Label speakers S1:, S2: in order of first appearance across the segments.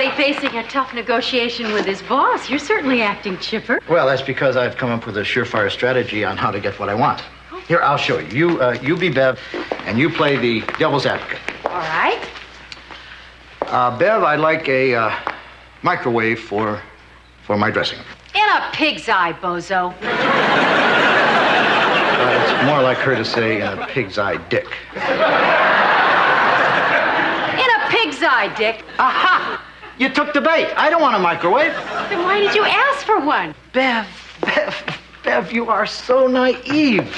S1: somebody facing a tough negotiation with his boss. You're certainly acting chipper.
S2: Well, that's because I've come up with a surefire strategy on how to get what I want. Here, I'll show you. You be Bev, and you play the devil's advocate.
S1: All right.
S2: Bev, I'd like a microwave for my dressing room.
S1: In a pig's eye, bozo.
S2: It's more like her to say in a pig's eye dick.
S1: In a pig's eye, Dick.
S2: Aha! You took the bait. I don't want a microwave.
S1: Then why did you ask for one?
S2: Bev, you are so naive.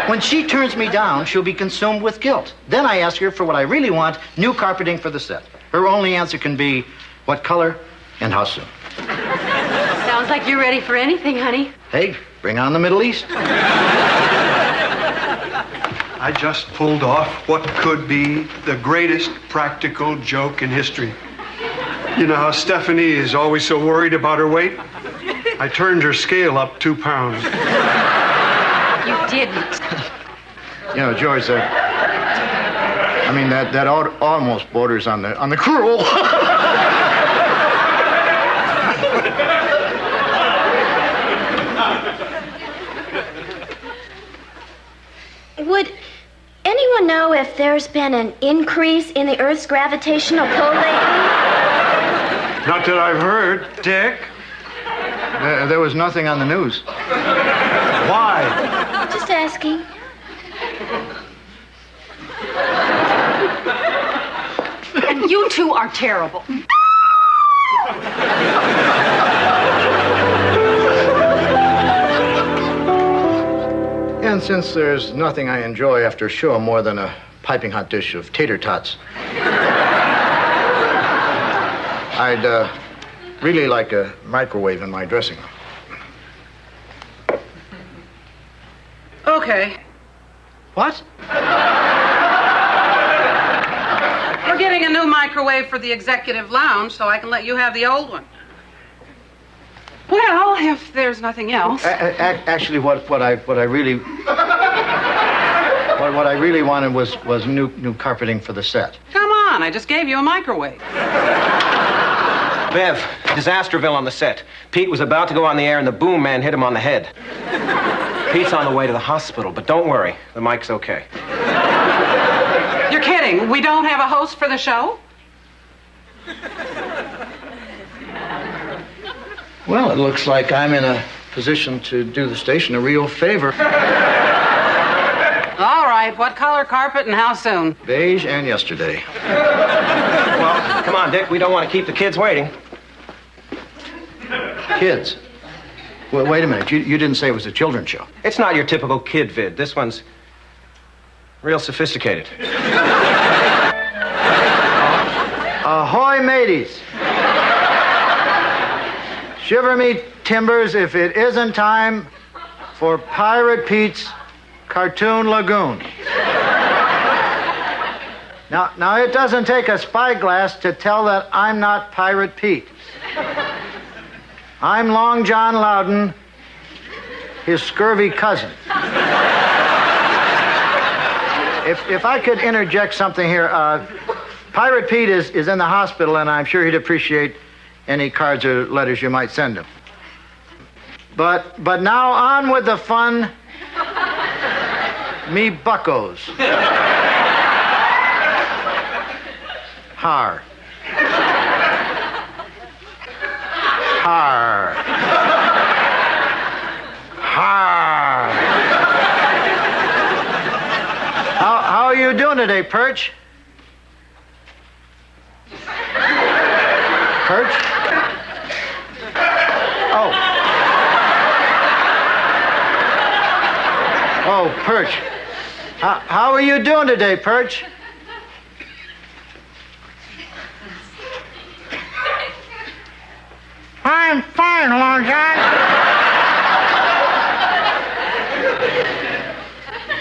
S2: When she turns me down, she'll be consumed with guilt. Then I ask her for what I really want, new carpeting for the set. Her only answer can be, what color and how soon?
S1: Sounds like you're ready for anything, honey.
S2: Hey, bring on the Middle East.
S3: I just pulled off what could be the greatest practical joke in history. You know how Stephanie is always so worried about her weight? I turned her scale up 2 pounds.
S1: You didn't.
S2: You know, George, that almost borders on the cruel.
S4: Would anyone know if there's been an increase in the Earth's gravitational pull lately?
S3: Not that I've heard, Dick.
S2: There was nothing on the news.
S3: Why?
S4: Just asking.
S1: And you two are terrible.
S2: And since there's nothing I enjoy after a show more than a piping hot dish of tater tots, I'd really like a microwave in my dressing room.
S5: Okay.
S2: What?
S5: We're getting a new microwave for the executive lounge, so I can let you have the old one. Well, if there's nothing else.
S2: Actually, what I really wanted was new carpeting for the set.
S5: Come on, I just gave you a microwave.
S6: Bev, Disasterville on the set. Pete was about to go on the air and the boom man hit him on the head. Pete's on the way to the hospital, but don't worry, the mic's okay.
S5: You're kidding. We don't have a host for the show?
S2: Well, it looks like I'm in a position to do the station a real favor.
S5: All right, what color carpet and how soon?
S2: Beige and yesterday.
S6: Well, come on, Dick, we don't want to keep the kids waiting.
S2: Kids? Well, wait a minute. You didn't say it was a children's show.
S6: It's not your typical kid vid. This one's real sophisticated.
S2: Ahoy, mateys. Shiver me timbers if it isn't time for Pirate Pete's Cartoon Lagoon. Now, it doesn't take a spyglass to tell that I'm not Pirate Pete. I'm Long John Loudon, his scurvy cousin. If I could interject something here, Pirate Pete is in the hospital, and I'm sure he'd appreciate any cards or letters you might send him. But now on with the fun, me buckos. Har. Har. Har. How are you doing today, Perch? Perch? Oh, Perch. How are you doing today, Perch? I'm fine, Long John.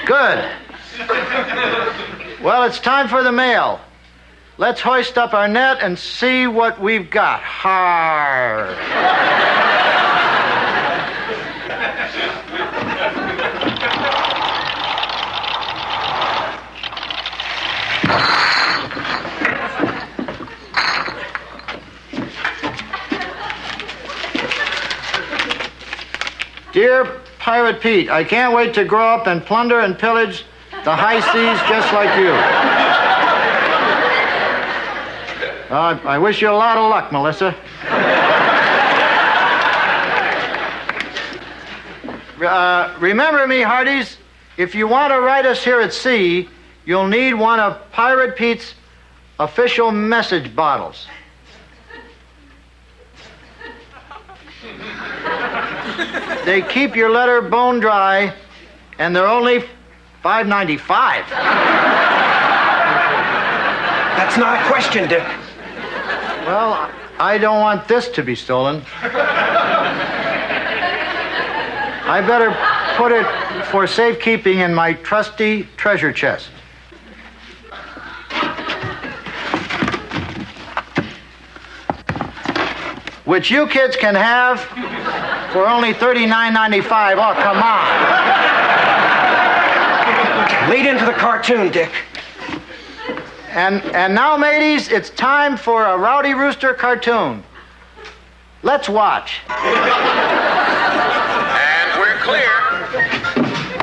S2: Good. Well, it's time for the mail. Let's hoist up our net and see what we've got. Har. Dear Pirate Pete, I can't wait to grow up and plunder and pillage the high seas just like you. I wish you a lot of luck, Melissa. Remember me, hearties, if you want to write us here at sea, you'll need one of Pirate Pete's official message bottles. They keep your letter bone dry, and they're only $5.95.
S6: That's not a question, Dick.
S2: Well, I don't want this to be stolen. I better put it for safekeeping in my trusty treasure chest. Which you kids can have for only $39.95. Oh, come on.
S6: Lead into the cartoon, Dick.
S2: And now, mateys, it's time for a Rowdy Rooster cartoon. Let's watch.
S7: And we're clear.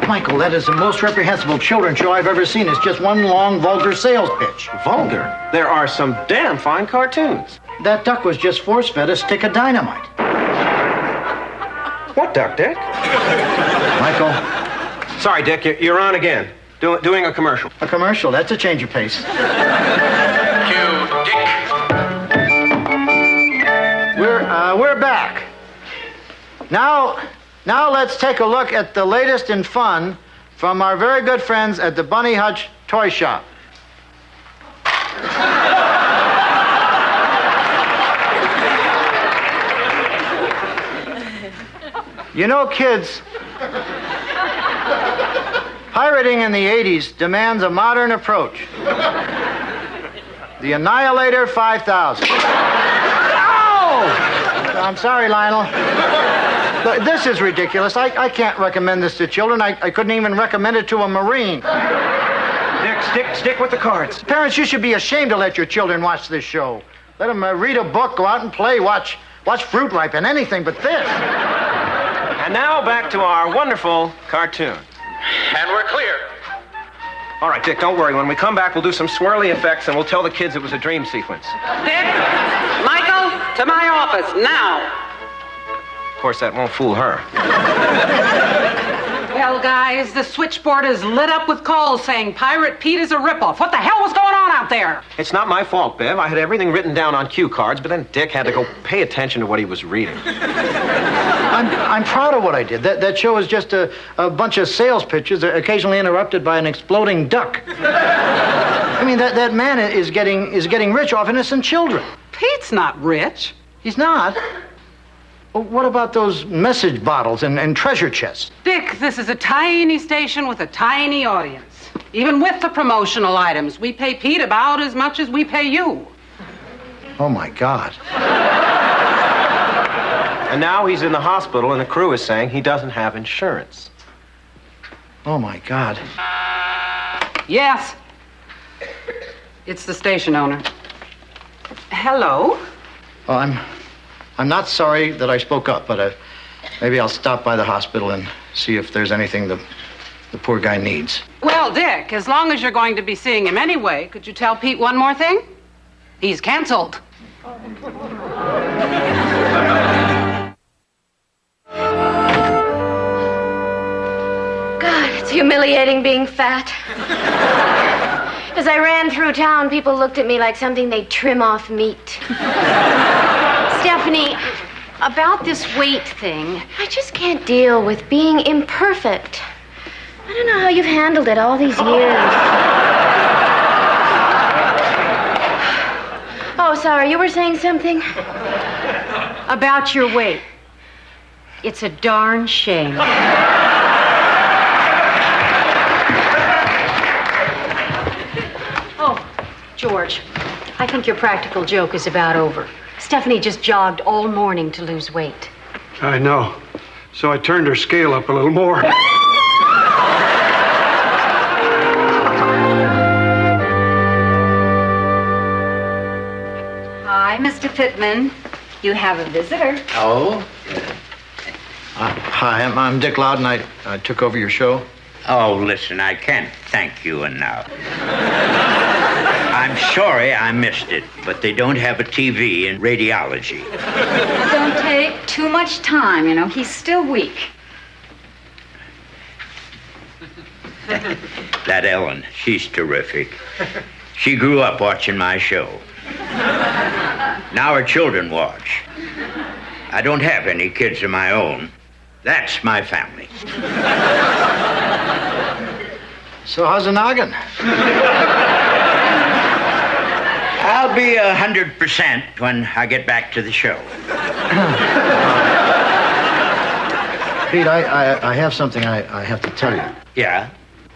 S2: Michael, that is the most reprehensible children's show I've ever seen. It's just one long, vulgar sales pitch.
S6: Vulgar? There are some damn fine cartoons.
S2: That duck was just force-fed a stick of dynamite.
S6: What duck, Dick?
S2: Michael,
S6: Sorry, Dick, you're on again. Doing a commercial.
S2: a commercial, that's a change of pace.
S7: Cue Dick.
S2: We're back. Now let's take a look at the latest in fun from our very good friends at the Bunny Hutch Toy Shop. You know, kids, pirating in the 80s demands a modern approach. The Annihilator 5000. I'm sorry, Lionel. Look, this is ridiculous. I can't recommend this to children. I couldn't even recommend it to a Marine.
S6: Dick, stick with the cards.
S2: Parents, you should be ashamed to let your children watch this show. Let them read a book, go out and play, watch fruit ripen, anything but this.
S6: And now back to our wonderful cartoon.
S7: And we're clear.
S6: All right, Dick, don't worry. When we come back, we'll do some swirly effects, and we'll tell the kids it was a dream sequence.
S5: Dick, Michael, to my office, now.
S6: Of course, that won't fool her.
S5: Well, guys, the switchboard is lit up with calls saying Pirate Pete is a ripoff. What the hell was going on out there?
S6: It's not my fault, Bev. I had everything written down on cue cards, but then Dick had to go pay attention to what he was reading.
S2: I'm proud of what I did. That show is just a bunch of sales pitches, occasionally interrupted by an exploding duck. I mean, that man is getting rich off innocent children.
S5: Pete's not rich.
S2: He's not. Well, what about those message bottles and treasure chests?
S5: Dick, this is a tiny station with a tiny audience. Even with the promotional items, we pay Pete about as much as we pay you.
S2: Oh, my God.
S6: And now he's in the hospital, and the crew is saying he doesn't have insurance.
S2: Oh, my God.
S5: Yes. It's the station owner. Hello?
S2: Well, I'm not sorry that I spoke up, but maybe I'll stop by the hospital and see if there's anything the poor guy needs.
S5: Well, Dick, as long as you're going to be seeing him anyway, could you tell Pete one more thing? He's canceled.
S4: God, it's humiliating being fat. As I ran through town, people looked at me like something they'd trim off meat.
S1: Stephanie, about this weight thing.
S4: I just can't deal with being imperfect. I don't know how you've handled it all these years. Oh, sorry, you were saying something?
S1: About your weight. It's a darn shame. Oh, George, I think your practical joke is about over. Stephanie just jogged all morning to lose weight.
S3: I know. So I turned her scale up a little more.
S1: Hi, Mr. Pittman. You have a visitor.
S2: Oh? Hi, I'm Dick Loudon. I took over your show.
S8: Oh, listen, I can't thank you enough. I'm sorry I missed it, but they don't have a TV in radiology.
S9: Don't take too much time, you know. He's still weak.
S8: That Ellen, she's terrific. She grew up watching my show. Now her children watch. I don't have any kids of my own. That's my family.
S2: So how's the noggin?
S8: I'll be 100% when I get back to the show.
S2: Pete, I have something I have to tell you.
S8: Yeah?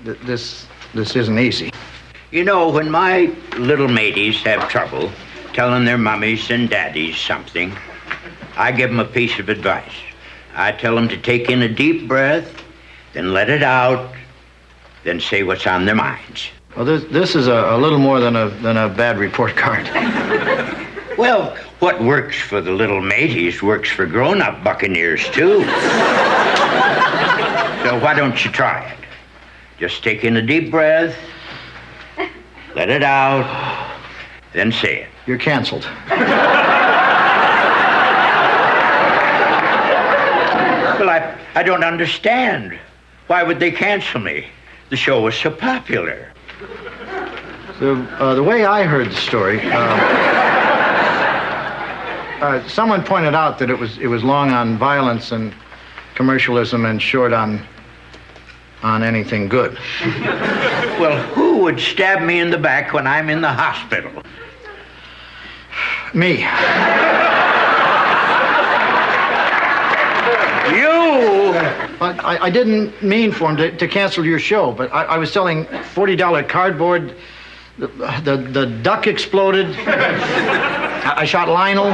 S2: This isn't easy.
S8: You know, when my little mateys have trouble telling their mummies and daddies something, I give them a piece of advice. I tell them to take in a deep breath, then let it out, then say what's on their minds.
S2: Well, this is a little more than a bad report card.
S8: Well, what works for the little mateys works for grown-up buccaneers, too. So why don't you try it? Just take in a deep breath, let it out, then say it.
S2: You're canceled.
S8: Well, I don't understand. Why would they cancel me? The show was so popular.
S2: The way I heard the story, someone pointed out that it was long on violence and commercialism and short on anything good.
S8: Well, who would stab me in the back when I'm in the hospital?
S2: Me.
S8: You!
S2: But I didn't mean for him to cancel your show, but I was selling $40 cardboard. The duck exploded. I shot Lionel.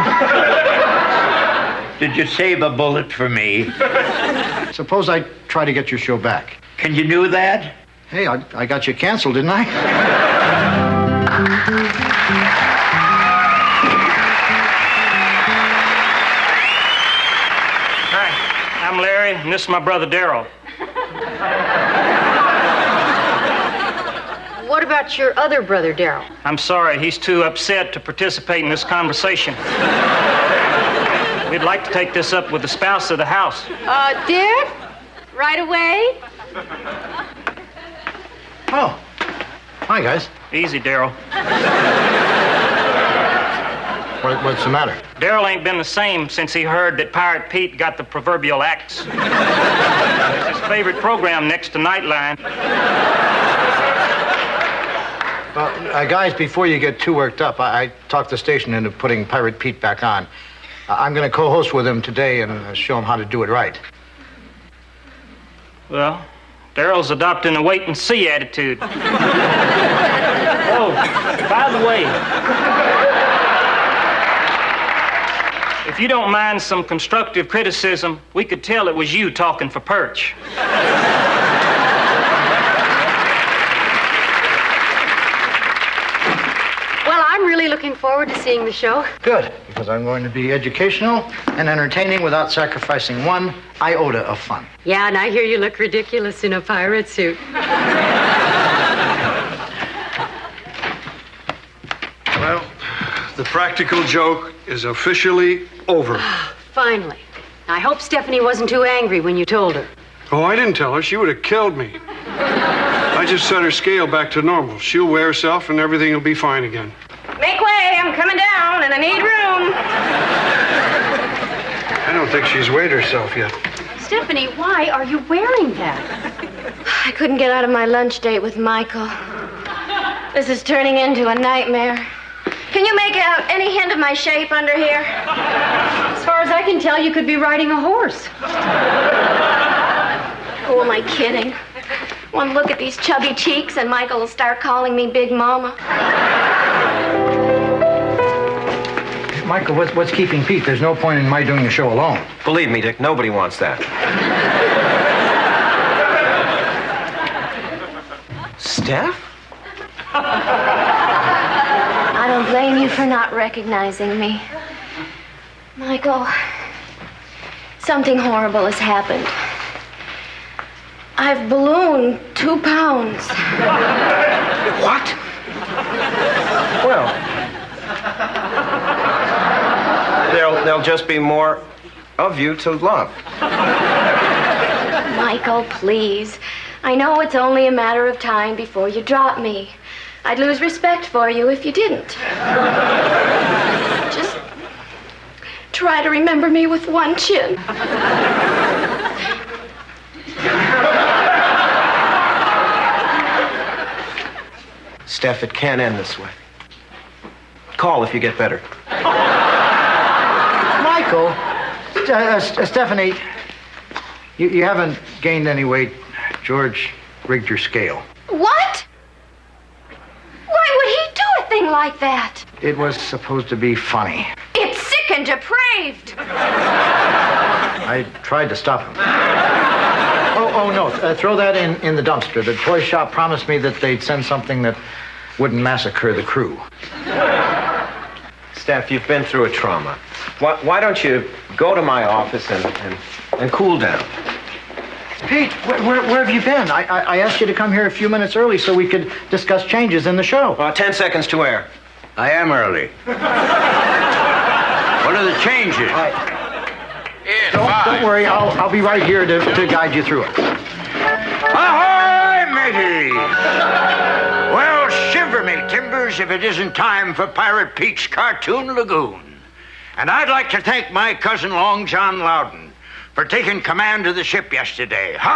S8: Did you save a bullet for me?
S2: Suppose I try to get your show back.
S8: Can you do that?
S2: Hey, I got you canceled, didn't I?
S10: Hi, I'm Larry, and this is my brother Daryl.
S1: What about your other brother, Daryl?
S10: I'm sorry, he's too upset to participate in this conversation. We'd like to take this up with the spouse of the house.
S1: Dick? Right away?
S2: Oh. Hi, guys.
S10: Easy, Daryl.
S2: What's the matter?
S10: Daryl ain't been the same since he heard that Pirate Pete got the proverbial axe. It's his favorite program next to Nightline.
S2: Guys, before you get too worked up, I talked the station into putting Pirate Pete back on. I'm going to co-host with him today and show him how to do it right.
S10: Well, Daryl's adopting a wait-and-see attitude. Oh, by the way, if you don't mind some constructive criticism, we could tell it was you talking for Perch.
S1: Well, I'm really looking forward to seeing the show.
S2: Good, because I'm going to be educational and entertaining without sacrificing one iota of fun.
S1: Yeah, and I hear you look ridiculous in a pirate suit.
S3: Well, the practical joke is officially over.
S1: Finally. I hope Stephanie wasn't too angry when you told her.
S3: Oh, I didn't tell her. She would have killed me. I just set her scale back to normal. She'll weigh herself and everything will be fine again.
S4: Make way, I'm coming down and I need room.
S3: I don't think she's weighed herself yet.
S1: Stephanie, why are you wearing that?
S4: I couldn't get out of my lunch date with Michael. This is turning into a nightmare. Can you make out any hint of my shape under here?
S1: As far as I can tell, you could be riding a horse.
S4: Who am I kidding? One look at these chubby cheeks and Michael will start calling me Big Mama.
S2: Michael, what's keeping Pete? There's no point in my doing the show alone.
S6: Believe me, Dick, nobody wants that. Steph?
S4: I don't blame you for not recognizing me. Michael, Something horrible has happened. I've ballooned 2 pounds.
S6: What? Well, there'll just be more of you to love.
S4: Michael, please. I know it's only a matter of time before you drop me. I'd lose respect for you if you didn't. Just try to remember me with one chin.
S6: Steph, it can't end this way. Call if you get better.
S2: Michael, Stephanie, you haven't gained any weight. George rigged your scale.
S4: What? Why would he do a thing like that?
S2: It was supposed to be funny.
S4: It's sick and depraved.
S2: I tried to stop him. Oh no, throw that in the dumpster. The toy shop promised me that they'd send something that wouldn't massacre the crew.
S6: Steph, you've been through a trauma. Why don't you go to my office and cool down?
S2: Pete, where have you been? I asked you to come here a few minutes early so we could discuss changes in the show.
S6: 10 seconds to air.
S8: I am early. What are the changes?
S2: Don't worry, I'll be right here to guide you through it.
S8: Ahoy, matey! Well, shiver me timbers if it isn't time for Pirate Pete's Cartoon Lagoon. And I'd like to thank my cousin Long John Loudon for taking command of the ship yesterday. Ha!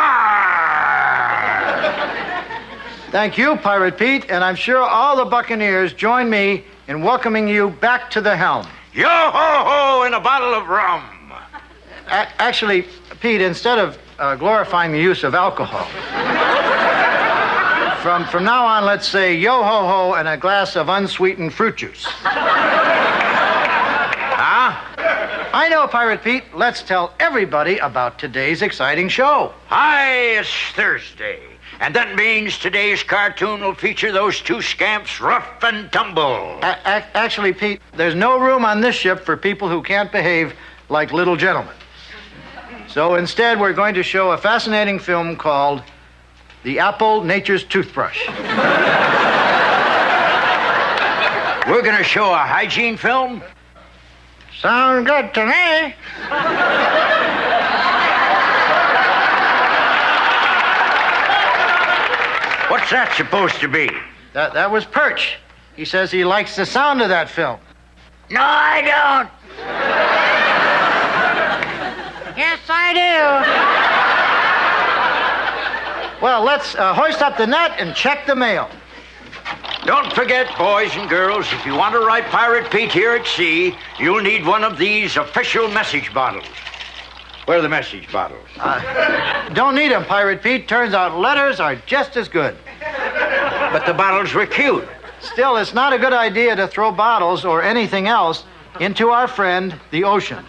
S2: Thank you, Pirate Pete, and I'm sure all the Buccaneers join me in welcoming you back to the helm.
S8: Yo-ho-ho and a bottle of rum.
S2: Actually, Pete, instead of glorifying the use of alcohol, from now on, let's say yo-ho-ho and a glass of unsweetened fruit juice.
S8: Huh?
S2: I know, Pirate Pete. Let's tell everybody about today's exciting show.
S8: Hi, it's Thursday. And that means today's cartoon will feature those two scamps, Rough and Tumble.
S2: Actually, Pete, there's no room on this ship for people who can't behave like little gentlemen. So instead, we're going to show a fascinating film called The Apple Nature's Toothbrush.
S8: We're going to show a hygiene film?
S2: Sounds good to me.
S8: What's that supposed to be?
S2: That was Perch. He says he likes the sound of that film.
S8: No, I don't.
S2: Yes, I do. Well, let's hoist up the net and check the mail.
S8: Don't forget, boys and girls, if you want to write Pirate Pete here at sea, you'll need one of these official message bottles. Where are the message bottles?
S2: Don't need them, Pirate Pete. Turns out letters are just as good.
S8: But the bottles were cute.
S2: Still, it's not a good idea to throw bottles or anything else into our friend, the ocean.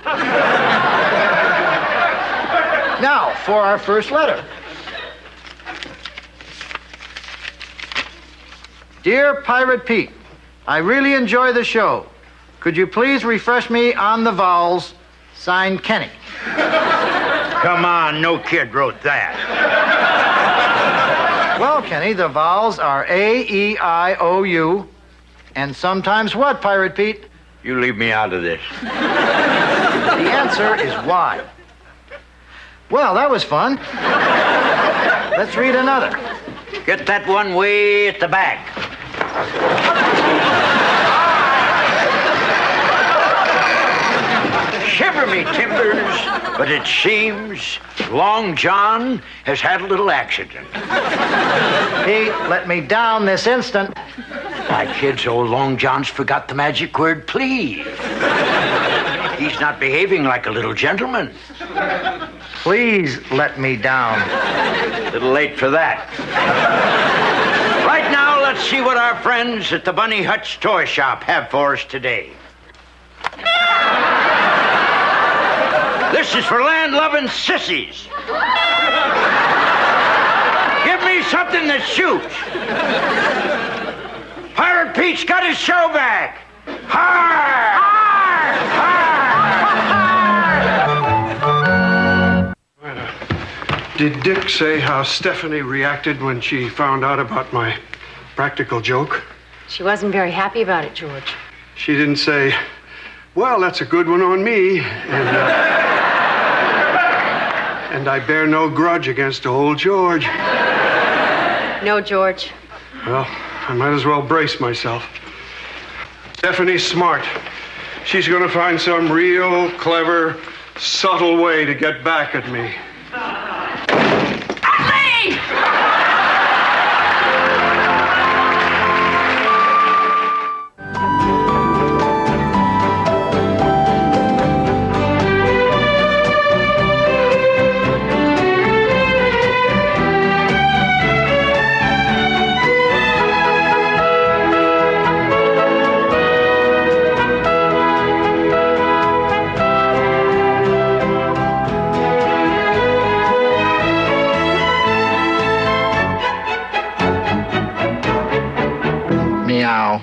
S2: Now, for our first letter. Dear Pirate Pete, I really enjoy the show. Could you please refresh me on the vowels? Signed, Kenny.
S8: Come on, no kid wrote that.
S2: Well, Kenny, the vowels are A, E, I, O, U, and sometimes what, Pirate Pete?
S8: You leave me out of this.
S2: The answer is Y. Well, that was fun. Let's read another.
S8: Get that one way at the back. Shiver me timbers, but it seems Long John has had a little accident.
S2: Pete, let me down this instant.
S8: My kids, old Long John's forgot the magic word, please. He's not behaving like a little gentleman.
S2: Please let me down.
S8: A little late for that. Right now, let's see what our friends at the Bunny Hutch Toy Shop have for us today. This is for land-loving sissies. Give me something that shoots. Pirate Pete's got his show back. Har! Har! Har!
S3: Did Dick say how Stephanie reacted when she found out about my practical joke?
S1: She wasn't very happy about it, George.
S3: She didn't say, well, that's a good one on me. And I bear no grudge against old George.
S1: No, George.
S3: Well, I might as well brace myself. Stephanie's smart. She's going to find some real clever, subtle way to get back at me.
S2: Meow.